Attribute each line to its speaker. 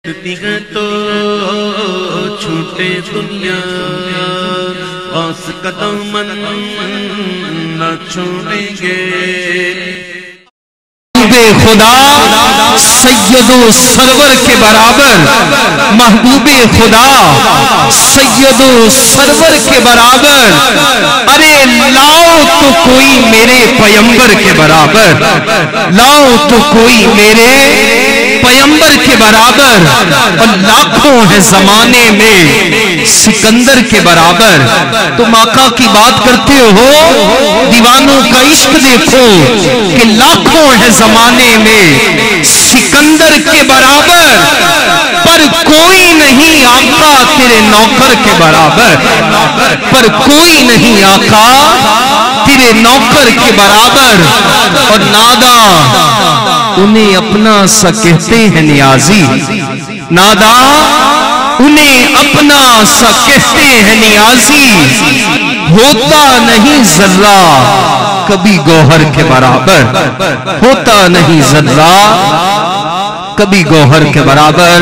Speaker 1: है तो छूटे दुनिया औस कदम न छोड़ेंगे।
Speaker 2: खुदा सैयदो सरवर के बराबर, महबूबे खुदा सैयदो सरवर के बराबर। अरे लाओ तो कोई मेरे पैगंबर के बराबर, लाओ तो कोई मेरे पैगंबर के बराबर। और लाखों है जमाने में सिकंदर के बराबर। तुम आका की बात करते हो, दीवानों का इश्क देखो कि लाखों है जमाने में सिकंदर के बराबर, पर कोई नहीं आका तेरे नौकर के बराबर, पर कोई नहीं आका तेरे नौकर के बराबर। और नादा उन्हें अपना सा कहते हैं नियाजी, नादा उन्हें अपना सा कहते हैं नियाजी। होता नहीं जर्रा कभी गौहर के बराबर, होता नहीं जर्रा कभी गौहर के बराबर।